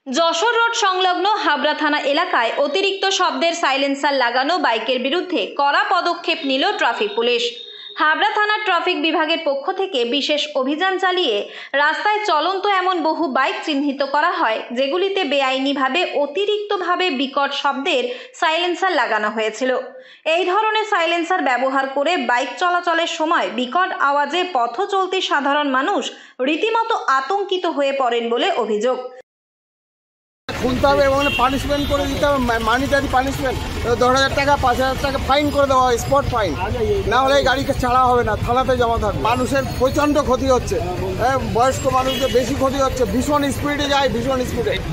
Jessore road সংলগ্ন হাবড়া থানা এলাকায় অতিরিক্ত শব্দের সাইলেন্সার লাগানো বাইকের বিরুদ্ধে কড়া পদক্ষেপ নিল ট্রাফিক পুলিশ। হাবড়া থানার ট্রাফিক বিভাগের পক্ষ থেকে বিশেষ অভিযান চালিয়ে রাস্তায় চলন্ত এমন বহু বাইক চিহ্নিত করা হয়, যেগুলিতে বেআইনিভাবে অতিরিক্তভাবে বিকট শব্দের সাইলেন্সার লাগানো হয়েছিল। এই ধরনের সাইলেন্সার ব্যবহার করে বাইক চলাচলের সময় বিকট আওয়াজে পথ চলতি সাধারণ মানুষ রীতিমতো আতঙ্কিত হয়ে পড়েন বলে অভিযোগ। খুলতে হবে এবং পানিশমেন্ট করে দিতে হবে, মানিটারি পানিশমেন্ট 10,000 টাকা 5,000 টাকা ফাইন করে দেওয়া হয়, স্পট ফাইন। না হলে এই গাড়িকে ছাড়া হবে না, থানাতে জমা থাকবে। মানুষের প্রচণ্ড ক্ষতি হচ্ছে, বয়স্ক মানুষদের বেশি ক্ষতি হচ্ছে, ভীষণ স্পিডে যায়,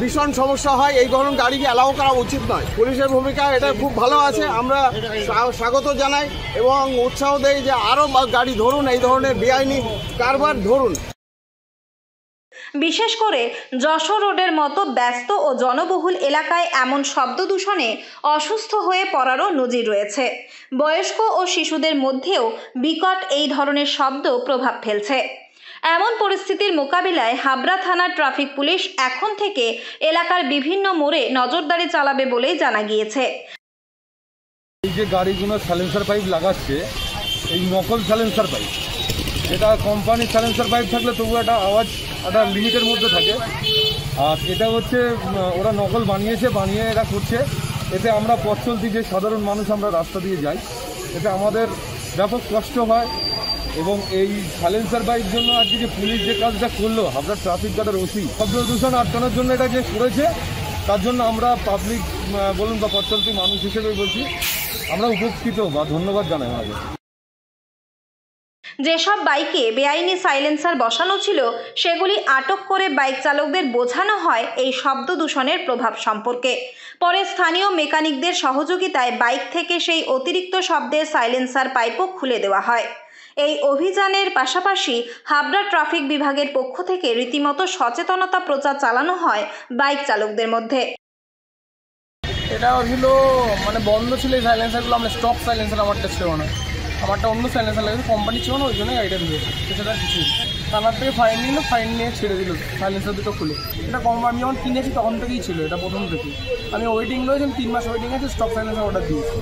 ভীষণ সমস্যা হয়। এই ধরনের গাড়িকে অ্যালাউ করা উচিত নয়। পুলিশের ভূমিকা এটা খুব ভালো আছে, আমরা স্বাগত জানাই এবং উৎসাহ দেই যে আরও গাড়ি ধরুন, এই ধরনের বেআইনি কারবার ধরুন। বিশেষ করে যশোর রোডের মতো ব্যস্ত ও জনবহুল এলাকায় এমন শব্দ দূষণে অসুস্থ হয়ে পড়ারও নজির রয়েছে। বয়স্ক ও শিশুদের মধ্যেও বিকট এই ধরনের শব্দ প্রভাব ফেলছে। এমন পরিস্থিতির মোকাবিলায় হাবড়া থানার ট্রাফিক পুলিশ এখন থেকে এলাকার বিভিন্ন মোড়ে নজরদারি চালাবে বলেই জানা গিয়েছে। এই যে গাড়িগুলো সাইলেন্সার পাইপ লাগাচ্ছে, এই নকল সাইলেন্সার পাইপ, এটা কোম্পানির সাইলেন্সার পাইপ থাকলে তবু একটা আওয়াজ একটা লিমিটের মধ্যে থাকে, আর এটা হচ্ছে ওরা নকল বানিয়ে এরা করছে। এতে আমরা পথ চলতি যে সাধারণ মানুষ আমরা রাস্তা দিয়ে যাই, এতে আমাদের ব্যাপক কষ্ট হয়। এবং এই সাইলেন্সার পাইপ জন্য আজকে যে পুলিশ যে কাজটা করলো, হাবড়া ট্রাফিক গার্ডের ওসি শব্দ দূষণ আটকানোর জন্য এটা যে করেছে, তার জন্য আমরা পাবলিক বলুন বা পথ চলতি মানুষ হিসেবে বলছি আমরা উপকৃত বা ধন্যবাদ জানাই আমাদের। যেসব বাইকে বেআইনি সাইলেন্সার বসানো ছিল, সেগুলি আটক করে বাইক চালকদের বোঝানো হয় এই শব্দ দূষণের প্রভাব সম্পর্কে। পরে স্থানীয় মেকানিকদের সহযোগিতায় বাইক থেকে সেই অতিরিক্ত শব্দের সাইলেন্সার পাইপও খুলে দেওয়া হয়। এই অভিযানের পাশাপাশি হাবড়া ট্রাফিক বিভাগের পক্ষ থেকে রীতিমতো সচেতনতা প্রচার চালানো হয় বাইক চালকদের মধ্যে। এটা হলো বন্ধ ছিল এই সাইলেন্সারগুলো, আমরা স্টপ সাইলেন্সার আমারটা ছিল না, আমারটা অন্য সাইলেন্সার লাগে, কোম্পানি ছিল না, ওই জন্য গাড়িটা দিয়েছে। সেটা কিছু থানার থেকে ফাইন নিল, ফাইন নিয়ে ছেড়ে দিল সাইলেন্সার দুটো খুলে। এটা আমি যখন কিনেছি তখন থেকেই ছিল, এটা প্রথম থেকে আমি ওয়েটিং রয়েছে, 3 মাস ওয়েটিং আছে, স্টপ সাইলেন্সার অর্ডার দিয়েছি।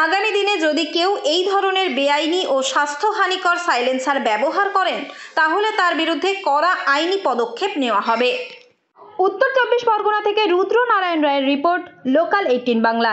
আগামী দিনে যদি কেউ এই ধরনের বেআইনি ও স্বাস্থ্যহানিকর সাইলেন্সার ব্যবহার করেন, তাহলে তার বিরুদ্ধে কড়া আইনি পদক্ষেপ নেওয়া হবে। উত্তর 24 পরগনা থেকে রুদ্র নারায়ণ রায়ের রিপোর্ট, লোকাল 18 বাংলা।